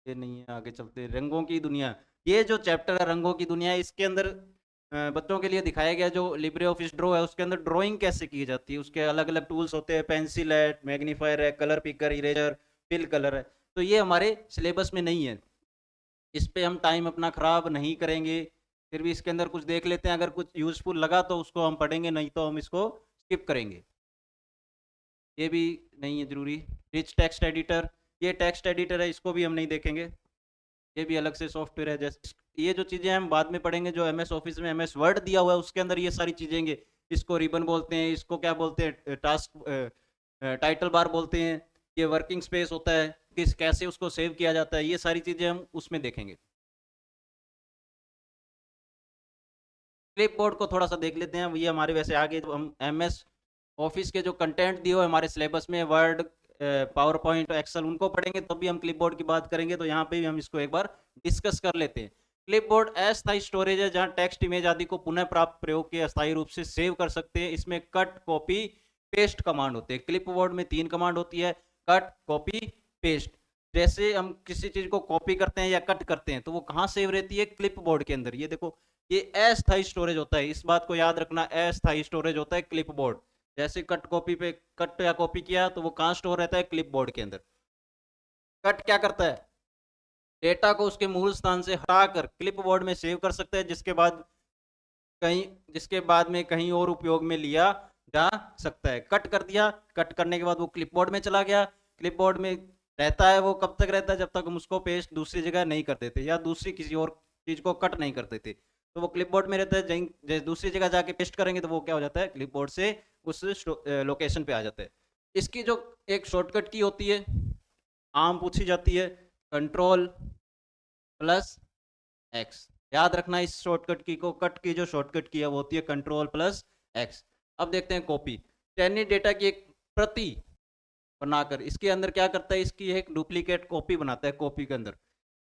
ये नहीं है, आगे चलते हैं। रंगों की दुनिया, ये जो चैप्टर है रंगों की दुनिया, इसके अंदर बच्चों के लिए दिखाया गया जो लिब्रे ऑफिस ड्रॉ है उसके अंदर ड्राइंग कैसे की जाती है, उसके अलग अलग टूल्स होते हैं, पेंसिल है, मैग्नीफायर है, colour picker, eraser, fill colour है। तो ये हमारे सिलेबस में नहीं है, इस पे हम टाइम अपना खराब नहीं करेंगे। फिर भी इसके अंदर कुछ देख लेते हैं, अगर कुछ यूजफुल लगा तो उसको हम पढ़ेंगे, नहीं तो हम इसको स्किप करेंगे। ये भी नहीं है जरूरी। रिच टेक्स्ट एडिटर, ये टेक्स्ट एडिटर है, इसको भी हम नहीं देखेंगे, ये भी अलग से सॉफ्टवेयर है। जैसे ये जो चीज़ें हम बाद में पढ़ेंगे, जो एमएस ऑफिस में एमएस वर्ड दिया हुआ है उसके अंदर ये सारी चीज़ें हैं। इसको रिबन बोलते हैं, इसको क्या बोलते हैं, टास्क टाइटल बार बोलते हैं। ये वर्किंग स्पेस होता है, किस कैसे उसको सेव किया जाता है, ये सारी चीज़ें हम उसमें देखेंगे। क्लिपबोर्ड को थोड़ा सा देख लेते हैं। ये हमारे वैसे आगे जो हम एमएस ऑफिस के जो कंटेंट दिए हुए हमारे सिलेबस में, वर्ड, पावर पॉइंट, एक्सेल, उनको पढ़ेंगे तो भी हम क्लिपबोर्ड की बात करेंगे, तो यहाँ पे भी हम इसको एक बार डिस्कस कर लेते हैं। क्लिपबोर्ड अस्थायी स्टोरेज है जहाँ टेक्स्ट, इमेज आदि को पुनः प्राप्त, प्रयोग के अस्थायी रूप से सेव कर सकते हैं। इसमें कट, कॉपी, पेस्ट कमांड होते हैं। क्लिपबोर्ड में 3 कमांड होती है, कट, कॉपी, पेस्ट। जैसे हम किसी चीज को कॉपी करते हैं या कट करते हैं तो वो कहाँ सेव रहती है? क्लिपबोर्ड के अंदर। ये देखो, ये अस्थायी स्टोरेज होता है, इस बात को याद रखना, अस्थायी स्टोरेज होता है क्लिपबोर्ड। जैसे कट कॉपी पे कट या कॉपी किया तो वो कहाँ स्टोर रहता है? क्लिपबोर्ड के अंदर। कट क्या करता है? डेटा को उसके मूल स्थान से हटाकर क्लिपबोर्ड में सेव कर सकता है, जिसके बाद में कहीं और उपयोग में लिया जा सकता है। कट कर दिया, कट करने के बाद वो क्लिपबोर्ड में चला गया, क्लिपबोर्ड में रहता है। वो कब तक रहता है? जब तक हम उसको पेस्ट दूसरी जगह नहीं कर देते या दूसरी किसी और चीज को कट नहीं कर देते, तो वो क्लिपबोर्ड में रहता है। जैसे दूसरी जगह जाके पेस्ट करेंगे तो वो क्या हो जाता है? क्लिपबोर्ड से उस लोकेशन पे आ जाता है। इसकी जो एक शॉर्टकट की होती है, आम पूछी जाती है, कंट्रोल प्लस एक्स। याद रखना इस शॉर्टकट की को, कट की जो शॉर्टकट की है वो होती है कंट्रोल प्लस एक्स। अब देखते हैं कॉपी। चयनित डेटा की एक प्रति बनाकर इसके अंदर क्या करता है? इसकी एक डुप्लीकेट कॉपी बनाता है। कॉपी के अंदर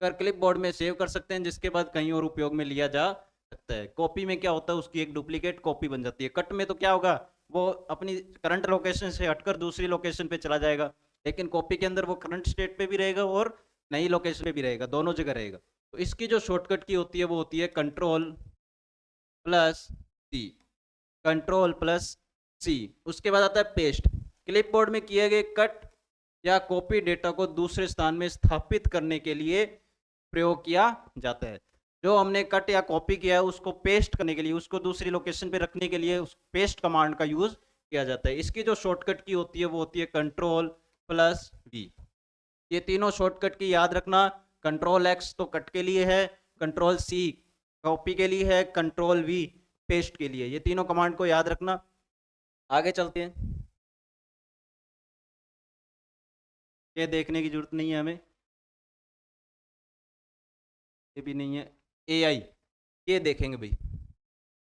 कर क्लिपबोर्ड में सेव कर सकते हैं, जिसके बाद कहीं और उपयोग में लिया जा सकता है। कॉपी में क्या होता है? उसकी एक डुप्लीकेट कॉपी बन जाती है। कट में तो क्या होगा? वो अपनी करंट लोकेशन से हटकर दूसरी लोकेशन पे चला जाएगा, लेकिन कॉपी के अंदर वो करंट स्टेट पे भी रहेगा और नई लोकेशन पे भी रहेगा, दोनों जगह रहेगा। तो इसकी जो शॉर्टकट की होती है वो होती है कंट्रोल प्लस सी। कंट्रोल प्लस सी। उसके बाद आता है पेस्ट। क्लिपबोर्ड में किए गए कट या कॉपी डेटा को दूसरे स्थान में स्थापित करने के लिए प्रयोग किया जाता है। जो हमने कट या कॉपी किया है उसको पेस्ट करने के लिए, उसको दूसरी लोकेशन पे रखने के लिए उस पेस्ट कमांड का यूज किया जाता है। इसकी जो शॉर्टकट की होती है वो होती है कंट्रोल प्लस वी। ये तीनों शॉर्टकट की याद रखना। कंट्रोल एक्स तो कट के लिए है, कंट्रोल सी कॉपी के लिए है, कंट्रोल वी पेस्ट के लिए। ये तीनों कमांड को याद रखना। आगे चलते हैं। ये देखने की जरूरत नहीं है हमें, ये भी नहीं है। एआई, ये देखेंगे भाई।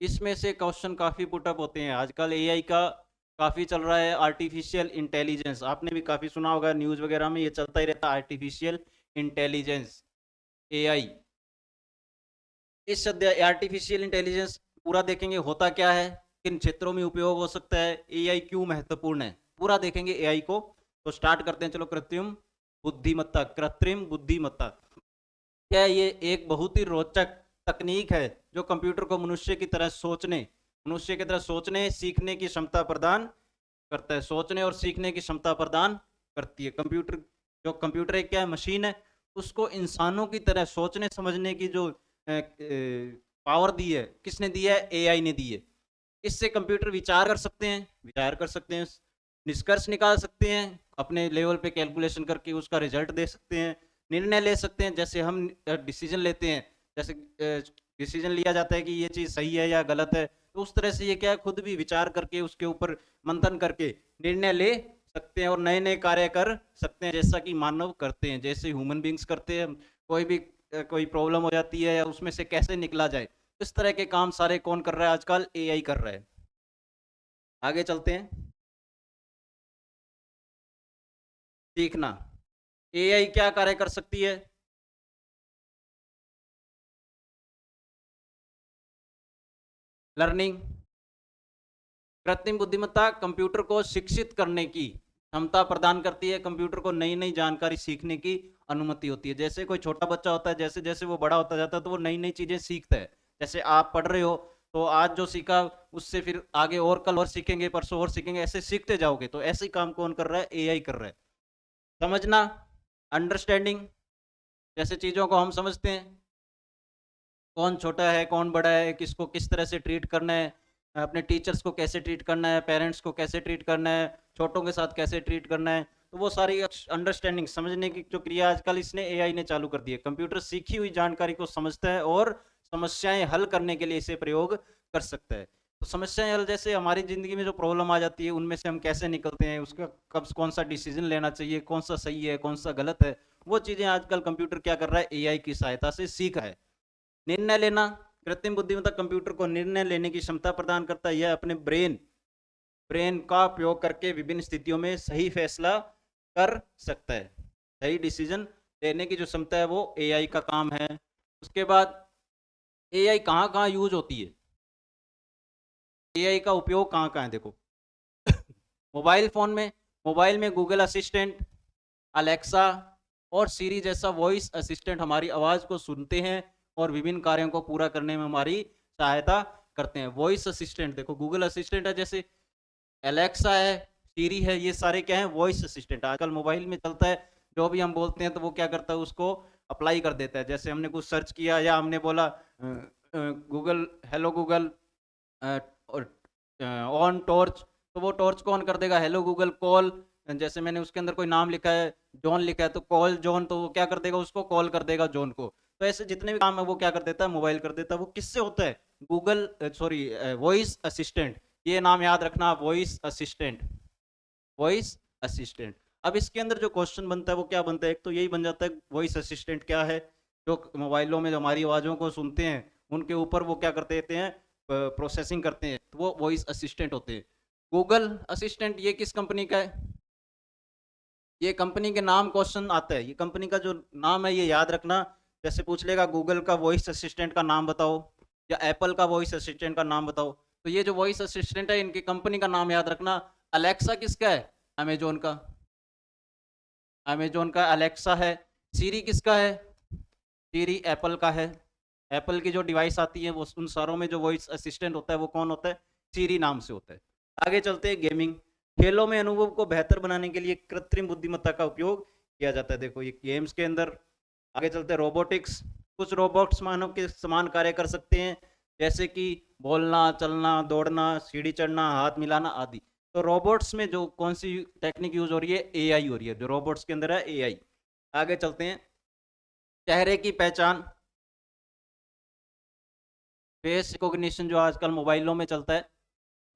इसमें से क्वेश्चन काफ़ी पुटअप होते हैं आजकल। एआई का काफ़ी चल रहा है, आर्टिफिशियल इंटेलिजेंस। आपने भी काफ़ी सुना होगा, न्यूज़ वगैरह में ये चलता ही रहता है, आर्टिफिशियल इंटेलिजेंस, एआई। इस सद्य आर्टिफिशियल इंटेलिजेंस पूरा देखेंगे होता क्या है, किन क्षेत्रों में उपयोग हो सकता है, एआई क्यों महत्वपूर्ण है, पूरा देखेंगे एआई को। तो स्टार्ट करते हैं, चलो। कृत्रिम बुद्धिमत्ता। कृत्रिम बुद्धिमत्ता क्या है? ये एक बहुत ही रोचक तकनीक है जो कंप्यूटर को मनुष्य की तरह सोचने, सीखने की क्षमता प्रदान करता है। सोचने और सीखने की क्षमता प्रदान करती है कंप्यूटर। जो कंप्यूटर एक क्या है? मशीन है। उसको इंसानों की तरह सोचने समझने की जो पावर दी है, किसने दी है? एआई ने दी है। इससे कंप्यूटर विचार कर सकते हैं, निष्कर्ष निकाल सकते हैं, अपने लेवल पे कैलकुलेशन करके उसका रिजल्ट दे सकते हैं, निर्णय ले सकते हैं। जैसे हम डिसीजन लेते हैं, जैसे डिसीजन लिया जाता है कि ये चीज़ सही है या गलत है, तो उस तरह से ये क्या है? खुद भी विचार करके उसके ऊपर मंथन करके निर्णय ले सकते हैं और नए नए कार्य कर सकते हैं, जैसा कि मानव करते हैं, जैसे ह्यूमन बींग्स करते हैं। कोई प्रॉब्लम हो जाती है या उसमें से कैसे निकला जाए, इस तरह के काम सारे कौन कर रहा है आजकल? एआई कर रहा है। आगे चलते हैं। सीखना। एआई क्या कार्य कर सकती है? लर्निंग। कृत्रिम बुद्धिमत्ता कंप्यूटर को शिक्षित करने की क्षमता प्रदान करती है। कंप्यूटर को नई नई जानकारी सीखने की अनुमति होती है। जैसे कोई छोटा बच्चा होता है, जैसे जैसे वो बड़ा होता जाता है तो वो नई नई चीजें सीखता है। जैसे आप पढ़ रहे हो तो आज जो सीखा उससे फिर आगे और कल और सीखेंगे, परसों और सीखेंगे, ऐसे सीखते जाओगे। तो ऐसे ही काम कौन कर रहा है? एआई कर रहा है। समझना, अंडरस्टैंडिंग, जैसे चीजों को हम समझते हैं, कौन छोटा है कौन बड़ा है, किसको किस तरह से ट्रीट करना है, अपने टीचर्स को कैसे ट्रीट करना है, पेरेंट्स को कैसे ट्रीट करना है, छोटों के साथ कैसे ट्रीट करना है। तो वो सारी अंडरस्टैंडिंग, समझने की जो क्रिया आजकल इसने एआई ने चालू कर दी है। कंप्यूटर सीखी हुई जानकारी को समझता है और समस्याएं हल करने के लिए इसे प्रयोग कर सकता है। तो समस्याएं हल, जैसे हमारी जिंदगी में जो प्रॉब्लम आ जाती है उनमें से हम कैसे निकलते हैं, उसका कब कौन सा डिसीजन लेना चाहिए, कौन सा सही है कौन सा गलत है, वो चीजें आजकल कंप्यूटर क्या कर रहा है? एआई की सहायता से सीख रहा है। निर्णय लेना, कृत्रिम बुद्धिमत्ता कंप्यूटर को निर्णय लेने की क्षमता प्रदान करता है। यह अपने ब्रेन का उपयोग करके विभिन्न स्थितियों में सही फैसला कर सकता है। सही डिसीजन लेने की जो क्षमता है वो एआई का काम है। उसके बाद एआई कहाँ कहाँ यूज होती है, एआई का उपयोग कहाँ कहाँ है देखो। मोबाइल में गूगल असिस्टेंट, अलेक्सा और सीरी जैसा वॉइस असिस्टेंट हमारी आवाज़ को सुनते हैं और विभिन्न कार्यों को पूरा करने में हमारी सहायता करते हैं। वॉइस असिस्टेंट देखो, गूगल असिस्टेंट है, जैसे एलेक्सा है, सीरी है, ये सारे क्या है, वॉइस असिस्टेंट। आजकल मोबाइल में चलता है, जो भी हम बोलते हैं तो वो क्या करता है, उसको अप्लाई कर देता है। जैसे हमने कुछ सर्च किया या हमने बोला Google, hello Google on torch, तो वो टॉर्च को ऑन कर देगा। हेलो गूगल कॉल, जैसे मैंने उसके अंदर कोई नाम लिखा है, जॉन लिखा है, तो कॉल जॉन, तो वो क्या कर देगा, उसको कॉल कर देगा जॉन को। तो ऐसे जितने भी काम है वो क्या कर देता है, मोबाइल कर देता है। वो किससे होता है, गूगल सॉरी वॉइस असिस्टेंट, ये नाम याद रखना, वॉइस असिस्टेंट, वॉइस असिस्टेंट। अब इसके अंदर जो क्वेश्चन बनता है वो क्या बनता है, एक तो यही बन जाता है वॉइस असिस्टेंट क्या है, जो मोबाइलों में जो हमारी आवाज़ों को सुनते हैं उनके ऊपर वो क्या करते देते हैं, प्रोसेसिंग करते हैं, तो वो वॉइस असिस्टेंट होते हैं। गूगल असिस्टेंट ये किस कंपनी का है, ये कंपनी के नाम क्वेश्चन आता है, ये कंपनी का जो नाम है ये याद रखना। जैसे पूछ लेगा गूगल का वॉइस असिस्टेंट का नाम बताओ या एप्पल का वॉइस असिस्टेंट का नाम बताओ, तो ये जो वॉइस असिस्टेंट है इनकी कंपनी का नाम याद रखना। अलेक्सा किसका है, अमेजोन का, अमेजोन का अलेक्सा है। सीरी किसका है, सीरी एप्पल का है। एप्पल की जो डिवाइस आती है वो उन सारों में जो वॉइस असिस्टेंट होता है वो कौन होता है, सीरी नाम से होता है। आगे चलते हैं गेमिंग। खेलों में अनुभव को बेहतर बनाने के लिए कृत्रिम बुद्धिमत्ता का उपयोग किया जाता है। देखो ये गेम्स के अंदर। आगे चलते हैं रोबोटिक्स। कुछ रोबोट्स मानव के समान कार्य कर सकते हैं, जैसे कि बोलना, चलना, दौड़ना, सीढ़ी चढ़ना, हाथ मिलाना आदि। तो रोबोट्स में जो कौन सी टेक्निक यूज हो रही है, एआई हो रही है, जो रोबोट्स के अंदर है एआई। आगे चलते हैं, चेहरे की पहचान, फेस रिकॉग्निशन जो आजकल मोबाइलों में चलता है।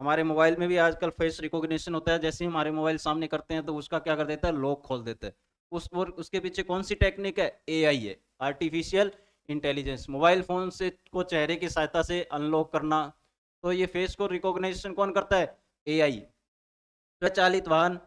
हमारे मोबाइल में भी आजकल फेस रिकॉग्निशन होता है, जैसे ही हमारे मोबाइल सामने करते हैं तो उसका क्या कर देता है, लॉक खोल देता है। उसके पीछे कौन सी टेक्निक है, एआई है, आर्टिफिशियल इंटेलिजेंस। मोबाइल फोन से को चेहरे की सहायता से अनलॉक करना, तो ये फेस को रिकॉग्निशन कौन करता है, एआई। स्वचालित वाहन,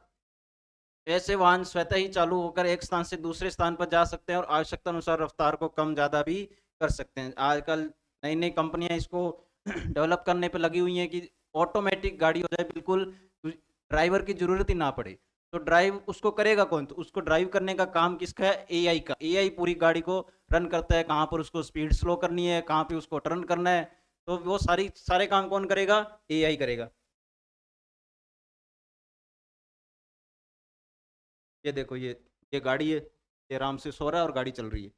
ऐसे वाहन स्वतः ही चालू होकर एक स्थान से दूसरे स्थान पर जा सकते हैं और आवश्यकता अनुसार रफ्तार को कम ज़्यादा भी कर सकते हैं। आजकल नई नई कंपनियां इसको डेवलप करने पे लगी हुई हैं कि ऑटोमेटिक गाड़ी हो जाए, बिल्कुल ड्राइवर की जरूरत ही ना पड़े। तो ड्राइव उसको करेगा कौन, तो उसको ड्राइव करने का काम किसका है, एआई का। एआई पूरी गाड़ी को रन करता है, कहाँ पर उसको स्पीड स्लो करनी है, कहाँ पे उसको टर्न करना है, तो वो सारे काम कौन करेगा, एआई करेगा। ये देखो, ये गाड़ी है, ये आराम से सो रहा है और गाड़ी चल रही है।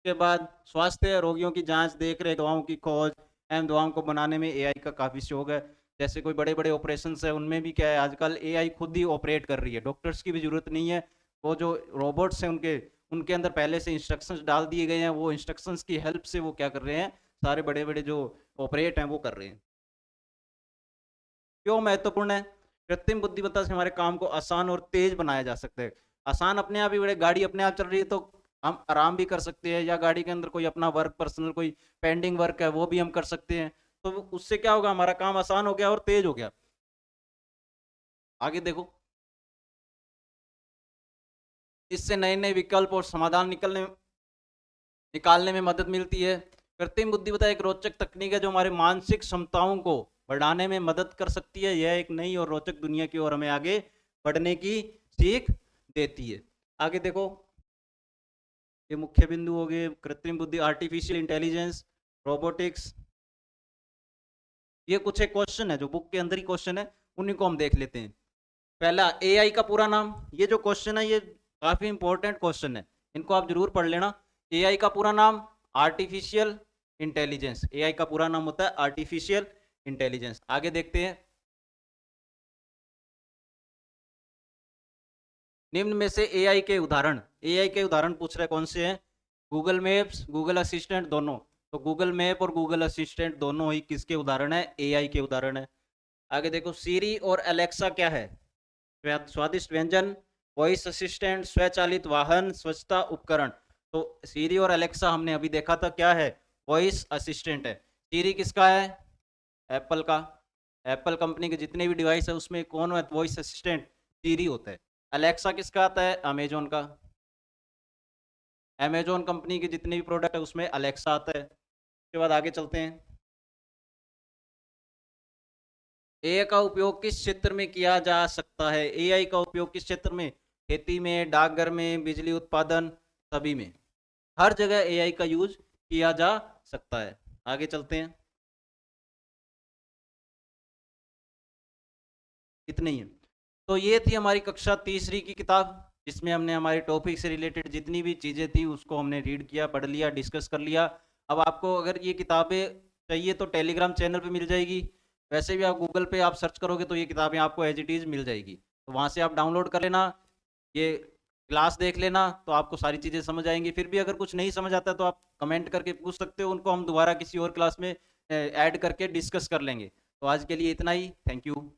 के बाद स्वास्थ्य रोगियों की जांच, देख रेख, दवाओं की खोज एवं दवाओं को बनाने में एआई का काफी सहयोग है। जैसे कोई बड़े बड़े ऑपरेशन है उनमें भी क्या है, आजकल एआई खुद ही ऑपरेट कर रही है, डॉक्टर्स की भी जरूरत नहीं है। वो जो रोबोट्स हैं उनके उनके अंदर पहले से इंस्ट्रक्शंस डाल दिए गए हैं, वो इंस्ट्रक्शंस की हेल्प से वो क्या कर रहे हैं, सारे बड़े बड़े जो ऑपरेट हैं वो कर रहे हैं। क्यों महत्वपूर्ण है, कृत्रिम बुद्धिमत्ता से हमारे काम को आसान और तेज बनाया जा सकता है। आसान अपने आप ही, बड़े गाड़ी अपने आप चल रही है तो हम आराम भी कर सकते हैं, या गाड़ी के अंदर कोई अपना वर्क, पर्सनल कोई पेंडिंग वर्क है वो भी हम कर सकते हैं। तो उससे क्या होगा, हमारा काम आसान हो गया और तेज हो गया। आगे देखो, इससे नए नए विकल्प और समाधान निकालने में मदद मिलती है। कृत्रिम बुद्धिमत्ता एक रोचक तकनीक है जो हमारे मानसिक क्षमताओं को बढ़ाने में मदद कर सकती है। यह एक नई और रोचक दुनिया की ओर हमें आगे बढ़ने की सीख देती है। आगे देखो, ये मुख्य बिंदु हो गए, कृत्रिम बुद्धि, आर्टिफिशियल इंटेलिजेंस, रोबोटिक्स। ये कुछ एक क्वेश्चन है जो बुक के अंदर ही क्वेश्चन है, उन्हीं को हम देख लेते हैं। पहला, एआई का पूरा नाम। ये जो क्वेश्चन है ये काफी इंपॉर्टेंट क्वेश्चन है, इनको आप जरूर पढ़ लेना। एआई का पूरा नाम आर्टिफिशियल इंटेलिजेंस, एआई का पूरा नाम होता है आर्टिफिशियल इंटेलिजेंस। आगे देखते हैं, निम्न में से एआई के उदाहरण, एआई के उदाहरण पूछ रहे कौन से हैं, गूगल मैप्स, गूगल असिस्टेंट दोनों। तो गूगल मैप और गूगल असिस्टेंट दोनों ही किसके उदाहरण है, एआई के उदाहरण है। आगे देखो, सीरी और अलेक्सा क्या है, स्वादिष्ट व्यंजन, वॉइस असिस्टेंट, स्वचालित वाहन, स्वच्छता उपकरण। तो सीरी और अलेक्सा हमने अभी देखा था क्या है, वॉइस असिस्टेंट है। सीरी किसका है? एप्पल का। एप्पल कंपनी के जितने भी डिवाइस है उसमें कौन वॉइस असिस्टेंट? सीरी होता है। अलेक्सा किसका आता है? अमेजोन का। अमेजोन कंपनी के जितने भी प्रोडक्ट है उसमें अलेक्सा आता है। उसके बाद आगे चलते हैं। एआई का उपयोग किस क्षेत्र में किया जा सकता है? एआई का उपयोग किस क्षेत्र में? खेती में, डाकघर में, बिजली उत्पादन, सभी में। हर जगह एआई का यूज किया जा सकता है। आगे चलते हैं। इतने ही है। तो ये थी हमारी कक्षा तीसरी की किताब, जिसमें हमने हमारे टॉपिक से रिलेटेड जितनी भी चीज़ें थी उसको हमने रीड किया, पढ़ लिया, डिस्कस कर लिया। अब आपको अगर ये किताबें चाहिए तो टेलीग्राम चैनल पे मिल जाएगी। वैसे भी आप गूगल पे आप सर्च करोगे तो ये किताबें आपको एज इट इज़ मिल जाएगी, तो वहाँ से आप डाउनलोड कर लेना, ये क्लास देख लेना, तो आपको सारी चीज़ें समझ आएंगी। फिर भी अगर कुछ नहीं समझ आता तो आप कमेंट करके पूछ सकते हो, उनको हम दोबारा किसी और क्लास में ऐड करके डिस्कस कर लेंगे। तो आज के लिए इतना ही। Thank you.